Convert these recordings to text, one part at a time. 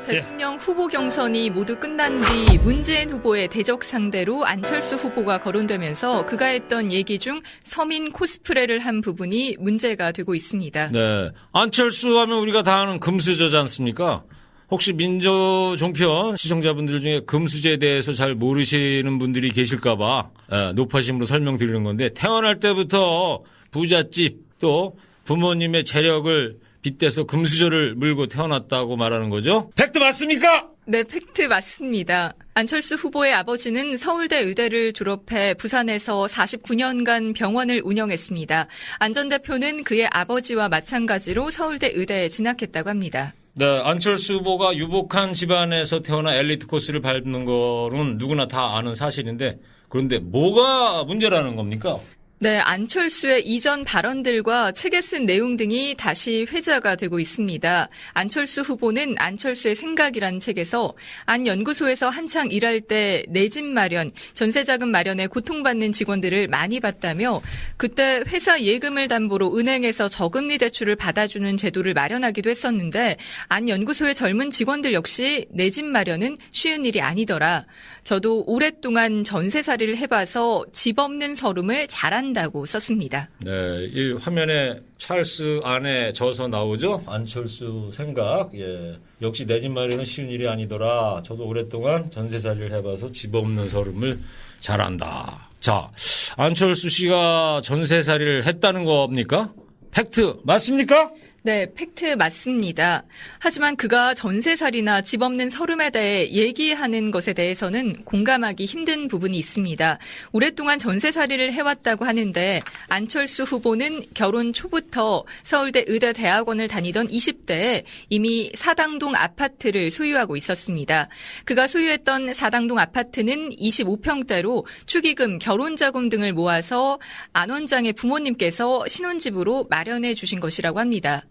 대통령 후보 경선이 모두 끝난 뒤 문재인 후보의 대적 상대로 안철수 후보가 거론되면서 그가 했던 얘기 중 서민 코스프레를 한 부분이 문제가 되고 있습니다. 네, 안철수 하면 우리가 다 아는 금수저지 않습니까? 혹시 민주종편 시청자분들 중에 금수저에 대해서 잘 모르시는 분들이 계실까 봐 높아심으로 설명드리는 건데, 태어날 때부터 부잣집 또 부모님의 재력을 빗대서 금수저를 물고 태어났다고 말하는 거죠? 팩트 맞습니까? 네, 팩트 맞습니다. 안철수 후보의 아버지는 서울대 의대를 졸업해 부산에서 49년간 병원을 운영했습니다. 안 전 대표는 그의 아버지와 마찬가지로 서울대 의대에 진학했다고 합니다. 네, 안철수 후보가 유복한 집안에서 태어나 엘리트 코스를 밟는 거는 누구나 다 아는 사실인데, 그런데 뭐가 문제라는 겁니까? 네, 안철수의 이전 발언들과 책에 쓴 내용 등이 다시 회자가 되고 있습니다. 안철수 후보는 안철수의 생각이라는 책에서 안 연구소에서 한창 일할 때 내 집 마련, 전세자금 마련에 고통받는 직원들을 많이 봤다며, 그때 회사 예금을 담보로 은행에서 저금리 대출을 받아주는 제도를 마련하기도 했었는데, 안 연구소의 젊은 직원들 역시 내 집 마련은 쉬운 일이 아니더라. 저도 오랫동안 전세살이를 해봐서 집 없는 서름을 잘한다고 썼습니다. 네, 이 화면에 찰스 안에 져서 나오죠? 안철수 생각. 예. 역시 내 집 마련은 쉬운 일이 아니더라. 저도 오랫동안 전세살이를 해봐서 집 없는 서름을 잘한다. 자, 안철수 씨가 전세살이를 했다는 겁니까? 팩트 맞습니까? 네, 팩트 맞습니다. 하지만 그가 전세살이나 집 없는 서름에 대해 얘기하는 것에 대해서는 공감하기 힘든 부분이 있습니다. 오랫동안 전세살이를 해왔다고 하는데, 안철수 후보는 결혼 초부터 서울대 의대 대학원을 다니던 20대에 이미 사당동 아파트를 소유하고 있었습니다. 그가 소유했던 사당동 아파트는 25평대로 축의금, 결혼자금 등을 모아서 안 원장의 부모님께서 신혼집으로 마련해 주신 것이라고 합니다.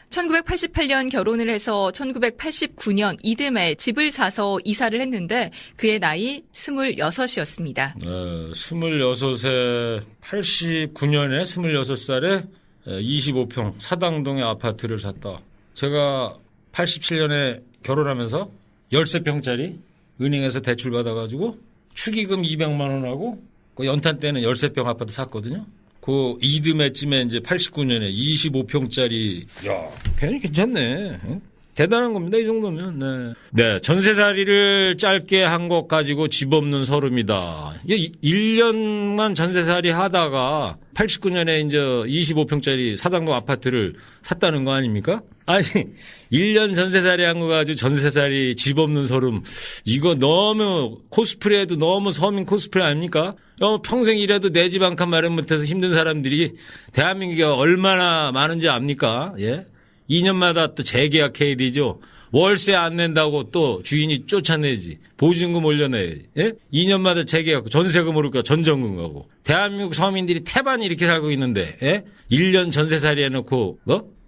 1988년 결혼을 해서 1989년 이듬해 집을 사서 이사를 했는데 그의 나이 26이었습니다. 26세, 89년에 26살에 25평 사당동의 아파트를 샀다. 제가 87년에 결혼하면서 13평짜리 은행에서 대출 받아가지고 축의금 200만 원하고 그 연탄 때는 13평 아파트 샀거든요. 그 이듬해쯤에 이제 89년에 25평짜리, 야, 괜히 괜찮네. 응? 대단한 겁니다, 이 정도면. 네, 전세살이를 짧게 한 것 가지고 집 없는 서름이다. 1년만 전세살이 하다가 89년에 이제 25평짜리 사당동 아파트를 샀다는 거 아닙니까? 아니, 1년 전세살이 한 거 가지고 전세살이 집 없는 서름. 이거 너무 코스프레도 너무 서민 코스프레 아닙니까? 평생 일해도 내 집 한 칸 마련 못해서 힘든 사람들이 대한민국에 얼마나 많은지 압니까? 예? 2년마다 또 재계약해야 되죠. 월세 안 낸다고 또 주인이 쫓아내지. 보증금 올려내야지. 예? 2년마다 재계약, 전세금 오를까 전전금 가고. 대한민국 서민들이 태반이 이렇게 살고 있는데, 예? 1년 전세살이 해놓고,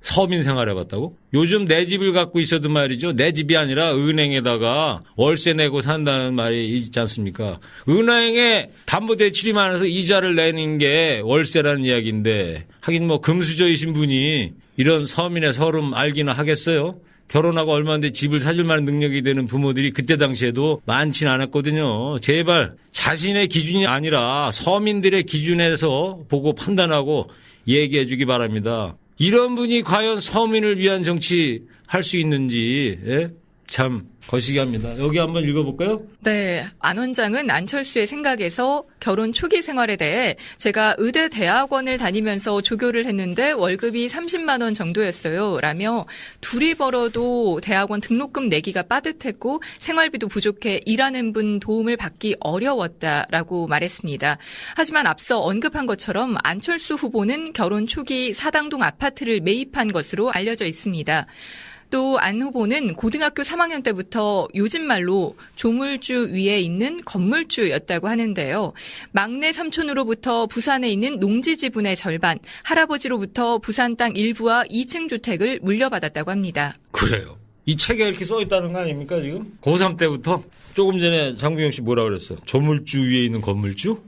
서민 생활해봤다고? 요즘 내 집을 갖고 있어도 말이죠. 내 집이 아니라 은행에다가 월세 내고 산다는 말이 있지 않습니까? 은행에 담보대출이 많아서 이자를 내는 게 월세라는 이야기인데, 하긴 뭐 금수저이신 분이 이런 서민의 서름 알기는 하겠어요? 결혼하고 얼마인데 집을 사줄 만한 능력이 되는 부모들이 그때 당시에도 많지는 않았거든요. 제발 자신의 기준이 아니라 서민들의 기준에서 보고 판단하고 얘기해 주기 바랍니다. 이런 분이 과연 서민을 위한 정치 할 수 있는지, 예? 참 거시기 합니다. 여기 한번 읽어볼까요? 네, 안 원장은 안철수의 생각에서 결혼 초기 생활에 대해 제가 의대 대학원을 다니면서 조교를 했는데 월급이 30만 원 정도였어요. 라며 둘이 벌어도 대학원 등록금 내기가 빠듯했고 생활비도 부족해 일하는 분 도움을 받기 어려웠다라고 말했습니다. 하지만 앞서 언급한 것처럼 안철수 후보는 결혼 초기 사당동 아파트를 매입한 것으로 알려져 있습니다. 또 안 후보는 고등학교 3학년 때부터 요즘 말로 조물주 위에 있는 건물주였다고 하는데요. 막내 삼촌으로부터 부산에 있는 농지 지분의 절반, 할아버지로부터 부산 땅 일부와 2층 주택을 물려받았다고 합니다. 그래요. 이 책에 이렇게 써 있다는 거 아닙니까 지금? 고3 때부터? 조금 전에 장국영 씨 뭐라 그랬어? 조물주 위에 있는 건물주?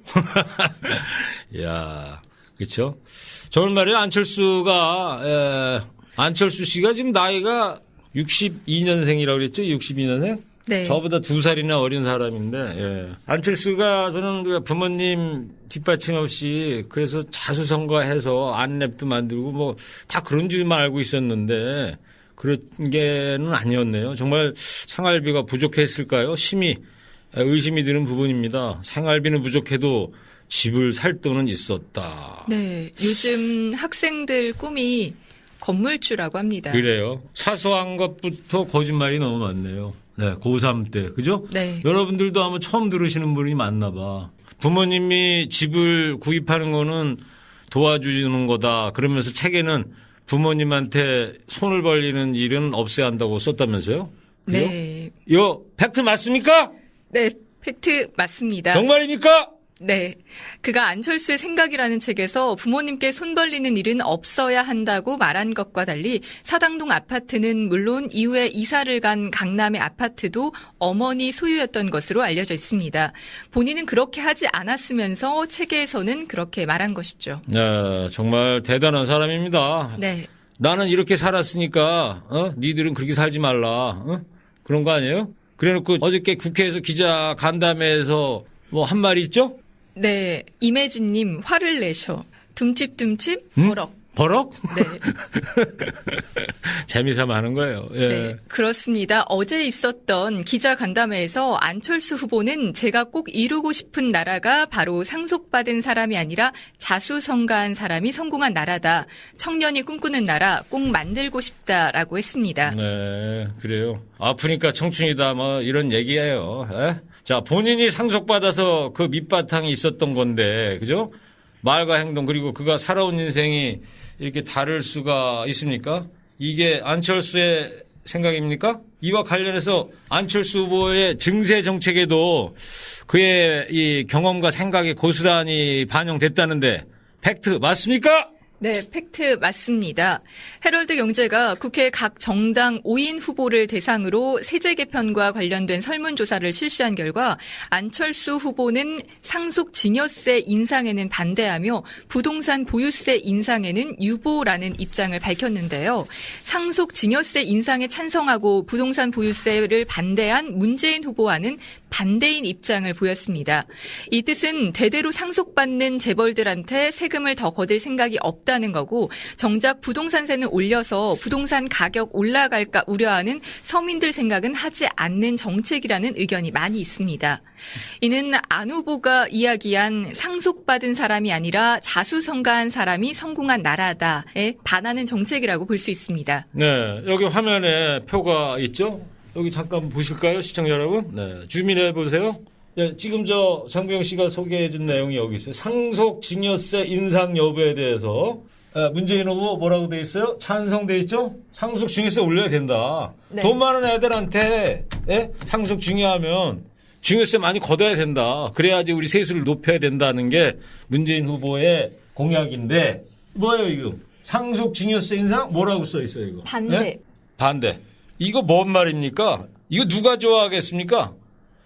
이야, 그렇죠? 저는 말이에요. 안철수 씨가 지금 나이가 62년생이라고 그랬죠? 62년생? 네. 저보다 2살이나 어린 사람인데, 예. 안철수가 저는 그 부모님 뒷받침 없이 그래서 자수성가해서 안랩도 만들고 뭐 다 그런 줄만 알고 있었는데 그런 게는 아니었네요. 정말 생활비가 부족했을까요? 심히 의심이 드는 부분입니다. 생활비는 부족해도 집을 살 돈은 있었다. 네. 요즘 학생들 꿈이 건물주라고 합니다. 그래요. 사소한 것부터 거짓말이 너무 많네요. 네, 고3 때. 그죠? 네. 여러분들도 아마 처음 들으시는 분이 많나 봐. 부모님이 집을 구입하는 거는 도와주는 거다. 그러면서 책에는 부모님한테 손을 벌리는 일은 없애야 한다고 썼다면서요? 그죠? 네. 이거 팩트 맞습니까? 네. 팩트 맞습니다. 정말입니까? 네. 그가 안철수의 생각이라는 책에서 부모님께 손 벌리는 일은 없어야 한다고 말한 것과 달리 사당동 아파트는 물론 이후에 이사를 간 강남의 아파트도 어머니 소유였던 것으로 알려져 있습니다. 본인은 그렇게 하지 않았으면서 책에서는 그렇게 말한 것이죠. 네, 정말 대단한 사람입니다. 네. 나는 이렇게 살았으니까 니들은 그렇게 살지 말라. 그런 거 아니에요? 그래놓고 어저께 국회에서 기자 간담회에서 뭐 한 말이 있죠? 네. 임혜진님 화를 내셔. 둠칫둠칫 버럭. 버럭? 네. 재미삼아 하는 거예요. 예. 네, 그렇습니다. 어제 있었던 기자 간담회에서 안철수 후보는 제가 꼭 이루고 싶은 나라가 바로 상속받은 사람이 아니라 자수성가한 사람이 성공한 나라다. 청년이 꿈꾸는 나라 꼭 만들고 싶다라고 했습니다. 네, 그래요. 아프니까 청춘이다 뭐 이런 얘기예요. 에? 자, 본인이 상속받아서 그 밑바탕이 있었던 건데, 그죠? 말과 행동 그리고 그가 살아온 인생이 이렇게 다를 수가 있습니까? 이게 안철수의 생각입니까? 이와 관련해서 안철수 후보의 증세 정책에도 그의 이 경험과 생각이 고스란히 반영됐다는데 팩트 맞습니까? 네, 팩트 맞습니다. 헤럴드 경제가 국회 각 정당 5인 후보를 대상으로 세제 개편과 관련된 설문조사를 실시한 결과 안철수 후보는 상속 증여세 인상에는 반대하며 부동산 보유세 인상에는 유보라는 입장을 밝혔는데요. 상속 증여세 인상에 찬성하고 부동산 보유세를 반대한 문재인 후보와는 반대인 입장을 보였습니다. 이 뜻은 대대로 상속받는 재벌들한테 세금을 더 거둘 생각이 없다는 거고 정작 부동산세는 올려서 부동산 가격 올라갈까 우려하는 서민들 생각은 하지 않는 정책이라는 의견이 많이 있습니다. 이는 안 후보가 이야기한 상속받은 사람이 아니라 자수성가한 사람이 성공한 나라다에 반하는 정책이라고 볼 수 있습니다. 네, 여기 화면에 표가 있죠? 여기 잠깐 보실까요, 시청자 여러분? 네, 주민해 보세요. 네, 지금 저 장부영 씨가 소개해준 내용이 여기 있어요. 상속 증여세 인상 여부에 대해서 문재인 후보 뭐라고 돼 있어요? 찬성돼 있죠? 상속 증여세 올려야 된다. 네. 돈 많은 애들한테 상속 증여하면 증여세 많이 걷어야 된다. 그래야지 우리 세수를 높여야 된다는 게 문재인 후보의 공약인데 뭐예요 이거? 상속 증여세 인상 뭐라고 써 있어요 이거? 반대. 네? 반대. 이거 뭔 말입니까? 이거 누가 좋아하겠습니까?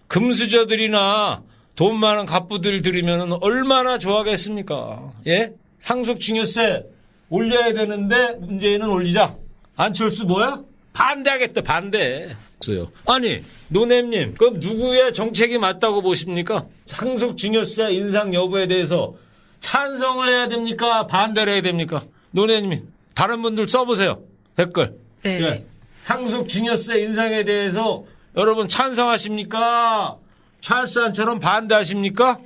금수저들이나 돈 많은 갑부들 들으면 얼마나 좋아하겠습니까? 예? 상속 증여세 올려야 되는데 문재인은 올리자. 안철수 뭐야? 반대하겠다. 반대. 아니 노냄님 그럼 누구의 정책이 맞다고 보십니까? 상속 증여세 인상 여부에 대해서 찬성을 해야 됩니까? 반대를 해야 됩니까? 노냄님 다른 분들 써보세요. 댓글. 네. 예. 상속 증여세 인상에 대해서 여러분 찬성하십니까? 찰스안처럼 반대하십니까?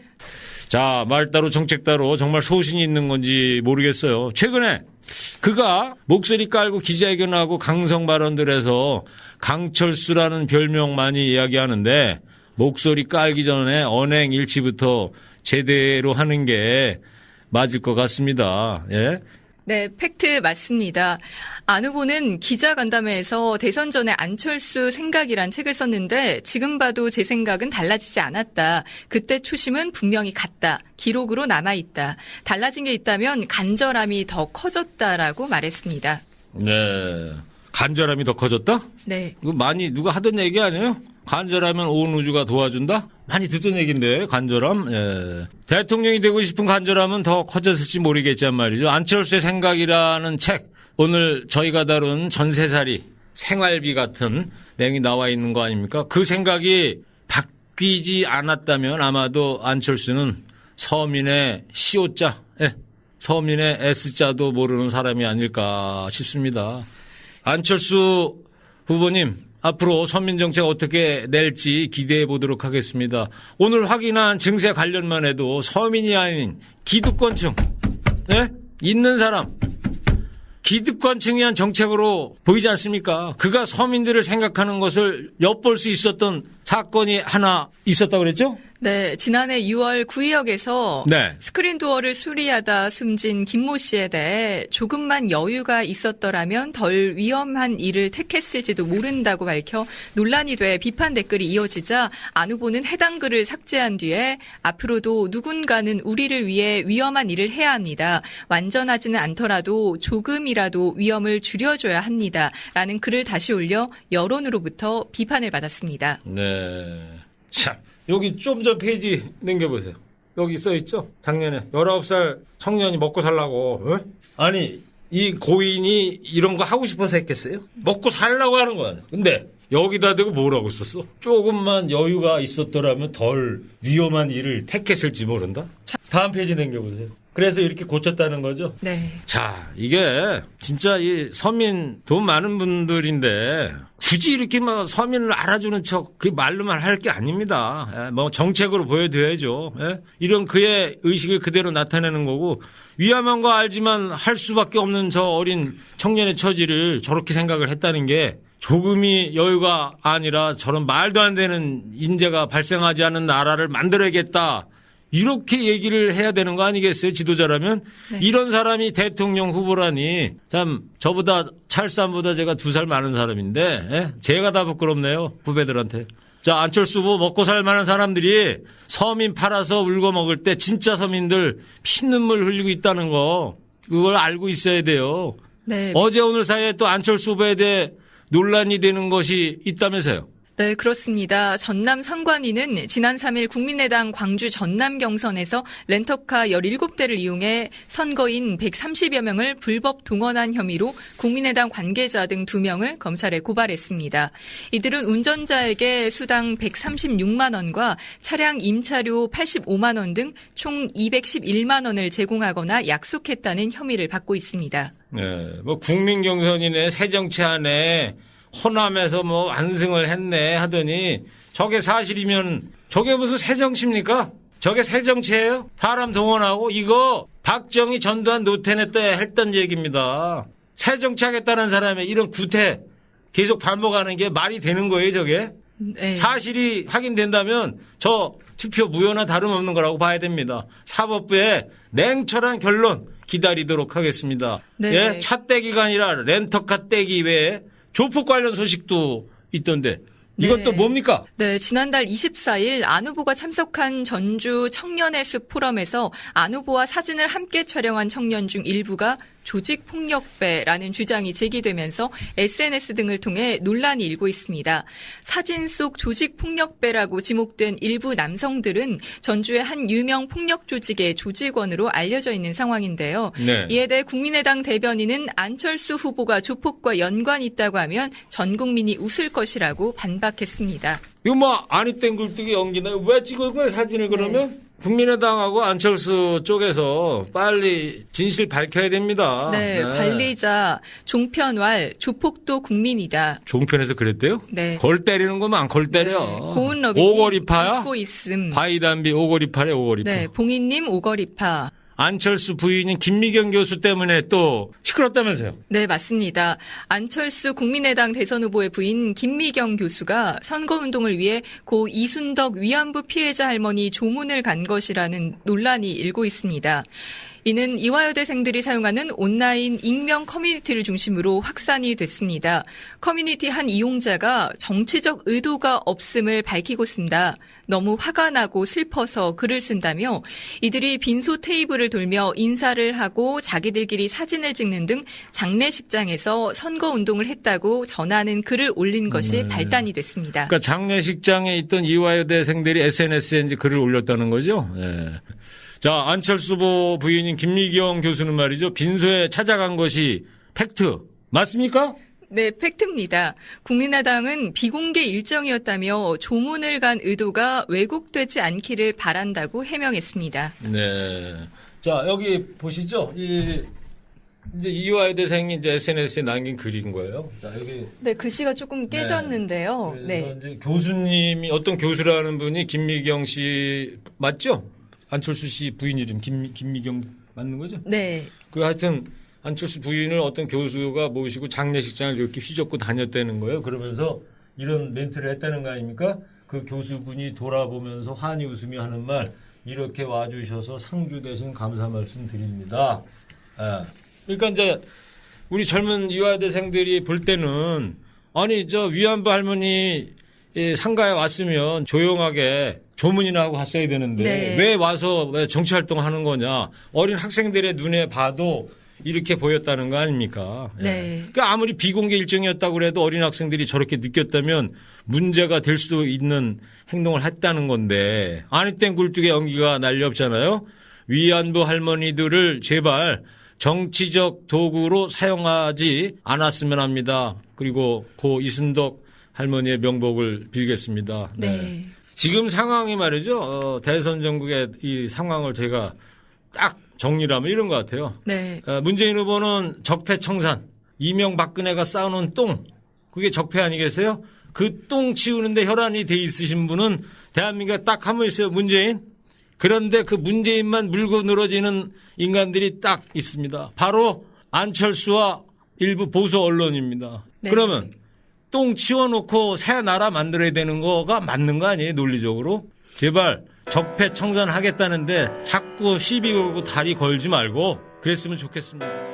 자, 말 따로 정책 따로 정말 소신이 있는 건지 모르겠어요. 최근에 그가 목소리 깔고 기자회견하고 강성 발언들에서 강철수라는 별명 많이 이야기하는데 목소리 깔기 전에 언행 일치부터 제대로 하는 게 맞을 것 같습니다. 예. 네, 팩트 맞습니다. 안 후보는 기자간담회에서 대선 전에 안철수 생각이란 책을 썼는데 지금 봐도 제 생각은 달라지지 않았다. 그때 초심은 분명히 같다. 기록으로 남아있다. 달라진 게 있다면 간절함이 더 커졌다라고 말했습니다. 네. 간절함이 더 커졌다? 네. 이거 많이 누가 하던 얘기 아니에요? 간절하면 온 우주가 도와준다? 많이 듣던 얘기인데 간절함. 예. 대통령이 되고 싶은 간절함은 더 커졌을지 모르겠지만 말이죠. 안철수의 생각이라는 책 오늘 저희가 다룬 전세살이 생활비 같은 내용이 나와 있는 거 아닙니까? 그 생각이 바뀌지 않았다면 아마도 안철수는 서민의 시오자, 서민의 S자도 모르는 사람이 아닐까 싶습니다. 안철수 후보님, 앞으로 서민정책 어떻게 낼지 기대해 보도록 하겠습니다. 오늘 확인한 증세 관련만 해도 서민이 아닌 기득권층, 있는 사람, 기득권층이 한 정책으로 보이지 않습니까? 그가 서민들을 생각하는 것을 엿볼 수 있었던 사건이 하나 있었다고 그랬죠? 네, 지난해 6월 구의역에서 네. 스크린도어를 수리하다 숨진 김모 씨에 대해 조금만 여유가 있었더라면 덜 위험한 일을 택했을지도 모른다고 밝혀 논란이 돼 비판 댓글이 이어지자 안 후보는 해당 글을 삭제한 뒤에 앞으로도 누군가는 우리를 위해 위험한 일을 해야 합니다. 완전하지는 않더라도 조금이라도 위험을 줄여줘야 합니다. 라는 글을 다시 올려 여론으로부터 비판을 받았습니다. 네. 참. 여기 좀 전 페이지 넘겨보세요. 여기 써있죠? 작년에 19살 청년이 먹고 살라고. 아니 이 고인이 이런 거 하고 싶어서 했겠어요? 먹고 살라고 하는 거야. 근데 여기다 대고 뭐라고 썼어? 조금만 여유가 있었더라면 덜 위험한 일을 택했을지 모른다? 다음 페이지 넘겨보세요. 그래서 이렇게 고쳤다는 거죠? 네. 자, 이게 진짜 이 서민 돈 많은 분들인데 굳이 이렇게 뭐 서민을 알아주는 척 그 말로만 할 게 아닙니다. 뭐 정책으로 보여드려야죠. 이런 그의 의식을 그대로 나타내는 거고 위험한 거 알지만 할 수밖에 없는 저 어린 청년의 처지를 저렇게 생각을 했다는 게 조금이 여유가 아니라 저런 말도 안 되는 인재가 발생하지 않은 나라를 만들어야겠다. 이렇게 얘기를 해야 되는 거 아니겠어요? 지도자라면. 네. 이런 사람이 대통령 후보라니 참 저보다 찰쌈보다 제가 2살 많은 사람인데 제가 다 부끄럽네요. 후배들한테. 자, 안철수 후보 먹고 살 만한 사람들이 서민 팔아서 울고 먹을 때 진짜 서민들 피눈물 흘리고 있다는 거 그걸 알고 있어야 돼요. 네. 어제 오늘 사이에 또 안철수 후보에 대해 논란이 되는 것이 있다면서요. 네, 그렇습니다. 전남 선관위는 지난 3일 국민의당 광주 전남 경선에서 렌터카 17대를 이용해 선거인 130여 명을 불법 동원한 혐의로 국민의당 관계자 등 2명을 검찰에 고발했습니다. 이들은 운전자에게 수당 136만 원과 차량 임차료 85만 원 등 총 211만 원을 제공하거나 약속했다는 혐의를 받고 있습니다. 네, 뭐 국민 경선이네 새정치 안에 호남에서 뭐 완승을 했네 하더니 저게 사실이면 저게 무슨 새정치입니까? 저게 새정치예요? 사람 동원하고 이거 박정희 전두환 노태우 때 했던 얘기입니다. 새정치하겠다는 사람의 이런 구태 계속 반복하는 게 말이 되는 거예요 저게? 네. 사실이 확인된다면 저 투표 무효나 다름없는 거라고 봐야 됩니다. 사법부의 냉철한 결론 기다리도록 하겠습니다. 네. 예, 차 떼기가 아니라 렌터카 떼기 외에 조폭 관련 소식도 있던데 이건 또 뭡니까? 네, 지난달 24일 안 후보가 참석한 전주 청년의 숲 포럼에서 안 후보와 사진을 함께 촬영한 청년 중 일부가 조직폭력배라는 주장이 제기되면서 SNS 등을 통해 논란이 일고 있습니다. 사진 속 조직폭력배라고 지목된 일부 남성들은 전주의 한 유명 폭력 조직의 조직원으로 알려져 있는 상황인데요. 네. 이에 대해 국민의당 대변인은 안철수 후보가 조폭과 연관이 있다고 하면 전 국민이 웃을 것이라고 반박했습니다. 이거 뭐 아니 땡 굴뚝이 연기나요? 왜 찍은 거예요 사진을 그러면? 네. 국민의당하고 안철수 쪽에서 빨리 진실 밝혀야 됩니다. 네, 네. 관리자 종편왈 조폭도 국민이다. 종편에서 그랬대요? 네. 골 때리는 거면 안 골 때려. 네. 고은러비 오거리파야? 믿고 있음. 바이담비 오거리파래 오거리파. 네, 봉인님 오거리파. 안철수 부인인 김미경 교수 때문에 또 시끄럽다면서요? 네, 맞습니다. 안철수 국민의당 대선 후보의 부인 김미경 교수가 선거운동을 위해 고 이순덕 위안부 피해자 할머니 조문을 간 것이라는 논란이 일고 있습니다. 이는 이화여대생들이 사용하는 온라인 익명 커뮤니티를 중심으로 확산이 됐습니다. 커뮤니티 한 이용자가 정치적 의도가 없음을 밝히고 쓴다. 너무 화가 나고 슬퍼서 글을 쓴다며 이들이 빈소 테이블을 돌며 인사를 하고 자기들끼리 사진을 찍는 등 장례식장에서 선거운동을 했다고 전하는 글을 올린 것이 발단이 됐습니다. 그러니까 장례식장에 있던 이화여대생들이 SNS에 이제 글을 올렸다는 거죠? 네. 자, 안철수 후보 부인인 김미경 교수는 말이죠. 빈소에 찾아간 것이 팩트 맞습니까? 네, 팩트입니다. 국민의당은 비공개 일정이었다며 조문을 간 의도가 왜곡되지 않기를 바란다고 해명했습니다. 네. 자, 여기 보시죠. 이제 이화여 대생이 이제 SNS에 남긴 글인 거예요. 자, 여기. 네, 글씨가 조금 깨졌는데요. 그래서 이제 교수님이 어떤 교수라는 분이 김미경 씨 맞죠? 안철수 씨 부인 이름 김미경 맞는 거죠? 네. 그 하여튼 안철수 부인을 어떤 교수가 모시고 장례식장을 이렇게 휘젓고 다녔다는 거예요. 그러면서 이런 멘트를 했다는 거 아닙니까? 그 교수분이 돌아보면서 환히 웃으며 하는 말, 이렇게 와주셔서 상주 대신 감사 말씀 드립니다. 예. 그러니까 이제 우리 젊은 이화여대생들이 볼 때는 아니 저 위안부 할머니 상가에 왔으면 조용하게 조문이나 하고 갔어야 되는데 네. 왜 와서 왜 정치활동 하는 거냐. 어린 학생들의 눈에 봐도 이렇게 보였다는 거 아닙니까? 네. 예. 그러니까 아무리 비공개 일정이었다고 그래도 어린 학생들이 저렇게 느꼈다면 문제가 될 수도 있는 행동을 했다는 건데 아니 땡 굴뚝에 연기가 난리 없잖아요. 위안부 할머니들을 제발 정치적 도구로 사용하지 않았으면 합니다. 그리고 고 이순덕 할머니의 명복을 빌겠습니다. 네. 지금 상황이 말이죠. 대선 전국의 이 상황을 제가 딱 정리를 하면 이런 것 같아요. 네. 문재인 후보는 적폐청산, 이명박근혜가 쌓아놓은 똥, 그게 적폐 아니겠어요? 그 똥 치우는데 혈안이 돼 있으신 분은 대한민국에 딱 한 분 있어요. 문재인. 그런데 그 문재인만 물고 늘어지는 인간들이 딱 있습니다. 바로 안철수와 일부 보수 언론입니다. 네. 그러면 똥 치워놓고 새 나라 만들어야 되는 거가 맞는 거 아니에요? 논리적으로. 제발 적폐청산하겠다는데 자꾸 시비 걸고 다리 걸지 말고 그랬으면 좋겠습니다.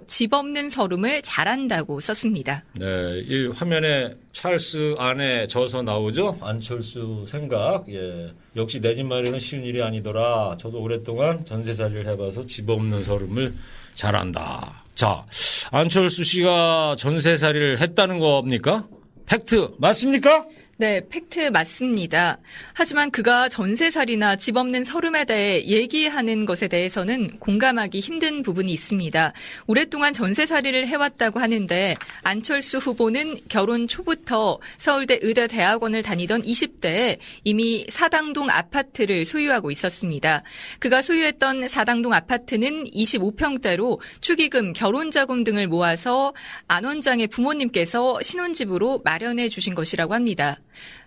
집 없는 서름을 잘한다고 썼습니다. 네, 이 화면에 찰스 안에 져서 나오죠. 안철수 생각. 예, 역시 내 집 마련은 쉬운 일이 아니더라. 저도 오랫동안 전세살이를 해봐서 집 없는 서름을 잘한다. 자, 안철수 씨가 전세살이를 했다는 겁니까? 팩트 맞습니까? 네, 팩트 맞습니다. 하지만 그가 전세살이나 집 없는 서름에 대해 얘기하는 것에 대해서는 공감하기 힘든 부분이 있습니다. 오랫동안 전세살이를 해왔다고 하는데 안철수 후보는 결혼 초부터 서울대 의대대학원을 다니던 20대에 이미 사당동 아파트를 소유하고 있었습니다. 그가 소유했던 사당동 아파트는 25평대로 축의금, 결혼자금 등을 모아서 안 원장의 부모님께서 신혼집으로 마련해 주신 것이라고 합니다.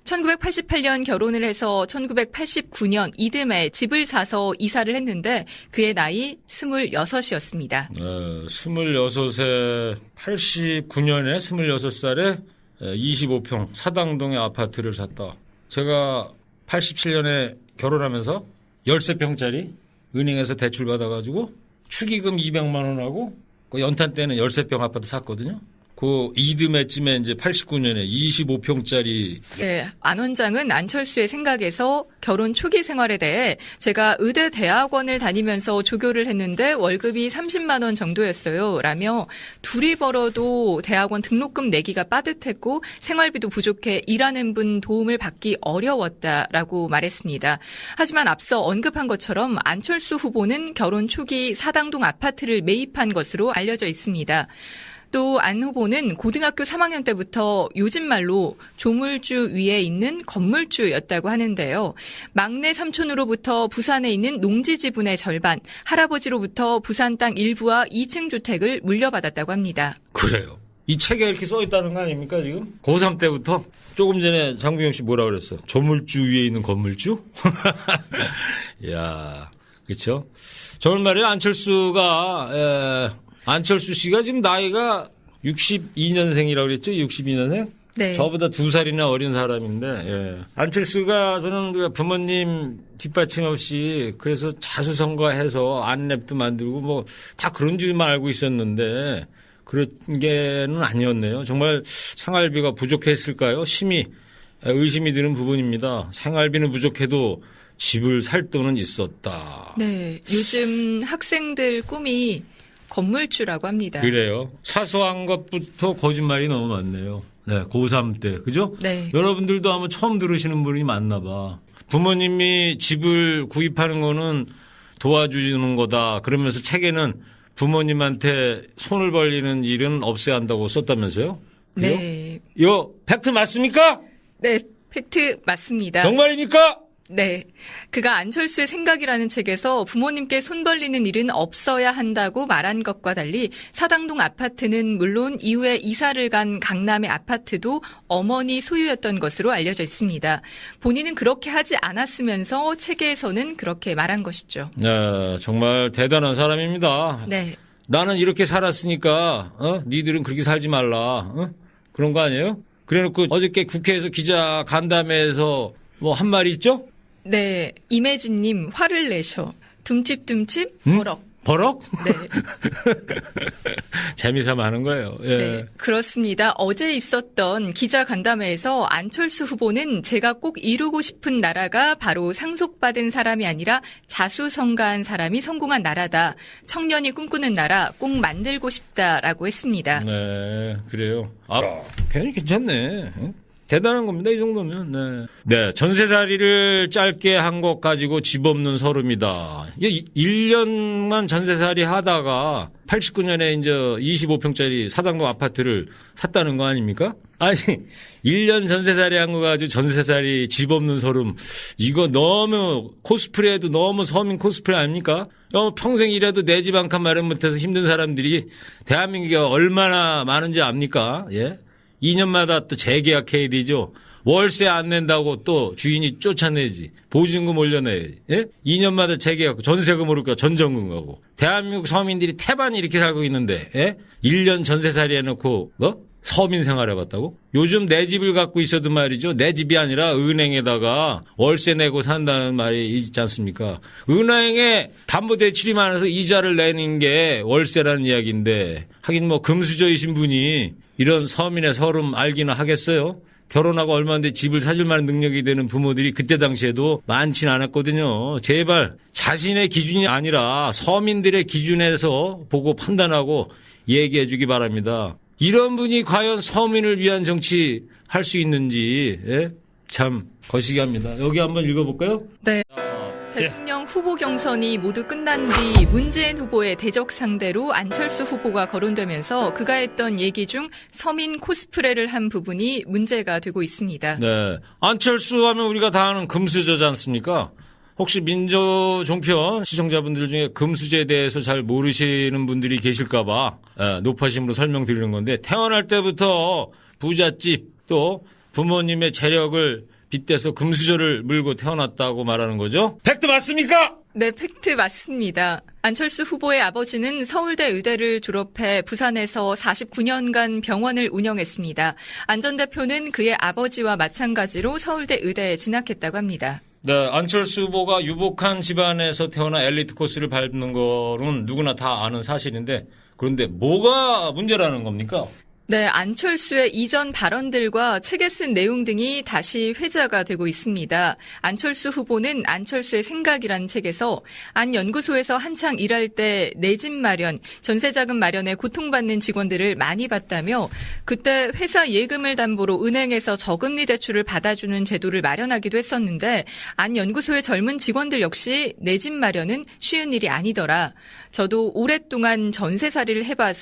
1988년 결혼을 해서 1989년 이듬해 집을 사서 이사를 했는데 그의 나이 26이었습니다. 26세, 89년에 26살에 25평 사당동의 아파트를 샀다. 제가 87년에 결혼하면서 13평짜리 은행에서 대출 받아가지고 축의금 200만 원하고 연탄 때는 13평 아파트 샀거든요. 그 이듬해쯤에 이제 89년에 25평짜리. 네, 안 원장은 안철수의 생각에서 결혼 초기 생활에 대해 제가 의대 대학원을 다니면서 조교를 했는데 월급이 30만 원 정도였어요. 라며 둘이 벌어도 대학원 등록금 내기가 빠듯했고 생활비도 부족해 일하는 분 도움을 받기 어려웠다라고 말했습니다. 하지만 앞서 언급한 것처럼 안철수 후보는 결혼 초기 사당동 아파트를 매입한 것으로 알려져 있습니다. 또 안 후보는 고등학교 3학년 때부터 요즘 말로 조물주 위에 있는 건물주였다고 하는데요. 막내 삼촌으로부터 부산에 있는 농지 지분의 절반, 할아버지로부터 부산 땅 일부와 2층 주택을 물려받았다고 합니다. 그래요. 이 책에 이렇게 써 있다는 거 아닙니까 지금? 고3 때부터? 조금 전에 장구영 씨 뭐라 그랬어? 조물주 위에 있는 건물주? 이야, 그렇죠? 저는 말이에요. 안철수 씨가 지금 나이가 62년생이라고 그랬죠? 62년생? 네. 저보다 2살이나 어린 사람인데, 예. 안철수가 저는 그 부모님 뒷받침 없이 그래서 자수성가해서 안랩도 만들고 뭐 다 그런 줄만 알고 있었는데 그런 게는 아니었네요. 정말 생활비가 부족했을까요? 심히 의심이 드는 부분입니다. 생활비는 부족해도 집을 살 돈은 있었다. 네, 요즘 학생들 꿈이 건물주라고 합니다. 그래요. 사소한 것부터 거짓말이 너무 많네요. 네, 고3 때. 그죠? 네. 여러분들도 아마 처음 들으시는 분이 많나 봐. 부모님이 집을 구입하는 거는 도와주는 거다. 그러면서 책에는 부모님한테 손을 벌리는 일은 없애야 한다고 썼다면서요? 그래요? 네. 이거 팩트 맞습니까? 네, 팩트 맞습니다. 정말입니까? 네. 그가 안철수의 생각이라는 책에서 부모님께 손 벌리는 일은 없어야 한다고 말한 것과 달리 사당동 아파트는 물론 이후에 이사를 간 강남의 아파트도 어머니 소유였던 것으로 알려져 있습니다. 본인은 그렇게 하지 않았으면서 책에서는 그렇게 말한 것이죠. 네, 정말 대단한 사람입니다. 네. 나는 이렇게 살았으니까 니들은 그렇게 살지 말라. 그런 거 아니에요? 그래놓고 어저께 국회에서 기자 간담회에서 뭐 한 말이 있죠? 네. 임혜진님 화를 내셔. 둠칫둠칫 버럭. 버럭? 네. 재미삼아 하는 거예요. 예. 네, 그렇습니다. 어제 있었던 기자 간담회에서 안철수 후보는 제가 꼭 이루고 싶은 나라가 바로 상속받은 사람이 아니라 자수성가한 사람이 성공한 나라다. 청년이 꿈꾸는 나라 꼭 만들고 싶다라고 했습니다. 네, 그래요. 괜히 괜찮네. 응? 대단한 겁니다. 이 정도면. 네. 네, 전세살이를 짧게 한 것 가지고 집 없는 서름이다. 1년만 전세살이 하다가 89년에 이제 25평짜리 사당동 아파트를 샀다는 거 아닙니까? 아니, 1년 전세살이 한 거 가지고 전세살이 집 없는 서름. 이거 너무 코스프레도 너무 서민 코스프레 아닙니까? 평생 일해도 내 집 한 칸 마련 못해서 힘든 사람들이 대한민국에 얼마나 많은지 압니까? 예? 2년마다 또 재계약해야 되죠. 월세 안 낸다고 또 주인이 쫓아내지. 보증금 올려내야지. 예? 2년마다 재계약, 전세금 오를까 전전금 가고. 대한민국 서민들이 태반이 이렇게 살고 있는데, 예? 1년 전세살이 해놓고, 서민 생활해봤다고? 요즘 내 집을 갖고 있어도 말이죠. 내 집이 아니라 은행에다가 월세 내고 산다는 말이 있지 않습니까? 은행에 담보대출이 많아서 이자를 내는 게 월세라는 이야기인데, 하긴 뭐 금수저이신 분이 이런 서민의 서름 알기나 하겠어요? 결혼하고 얼마인데 집을 사줄 만한 능력이 되는 부모들이 그때 당시에도 많지는 않았거든요. 제발 자신의 기준이 아니라 서민들의 기준에서 보고 판단하고 얘기해 주기 바랍니다. 이런 분이 과연 서민을 위한 정치 할 수 있는지 참 거시기합니다. 여기 한번 읽어볼까요? 네. 대통령 후보 경선이 모두 끝난 뒤 문재인 후보의 대적 상대로 안철수 후보가 거론되면서 그가 했던 얘기 중 서민 코스프레를 한 부분이 문제가 되고 있습니다. 네, 안철수 하면 우리가 다 아는 금수저지 않습니까? 혹시 민주종편 시청자분들 중에 금수저에 대해서 잘 모르시는 분들이 계실까 봐 높아심으로 설명드리는 건데 태어날 때부터 부잣집 또 부모님의 재력을 빗대서 금수저를 물고 태어났다고 말하는 거죠? 팩트 맞습니까? 네, 팩트 맞습니다. 안철수 후보의 아버지는 서울대 의대를 졸업해 부산에서 49년간 병원을 운영했습니다. 안 전 대표는 그의 아버지와 마찬가지로 서울대 의대에 진학했다고 합니다. 네, 안철수 후보가 유복한 집안에서 태어나 엘리트 코스를 밟는 거는 누구나 다 아는 사실인데 그런데 뭐가 문제라는 겁니까? 네, 안철수의 이전 발언들과 책에 쓴 내용 등이 다시 회자가 되고 있습니다. 안철수 후보는 안철수의 생각이라는 책에서 안 연구소에서 한창 일할 때 내 집 마련, 전세자금 마련에 고통받는 직원들을 많이 봤다며 그때 회사 예금을 담보로 은행에서 저금리 대출을 받아주는 제도를 마련하기도 했었는데 안 연구소의 젊은 직원들 역시 내 집 마련은 쉬운 일이 아니더라. 저도 오랫동안 전세살이를 해봐서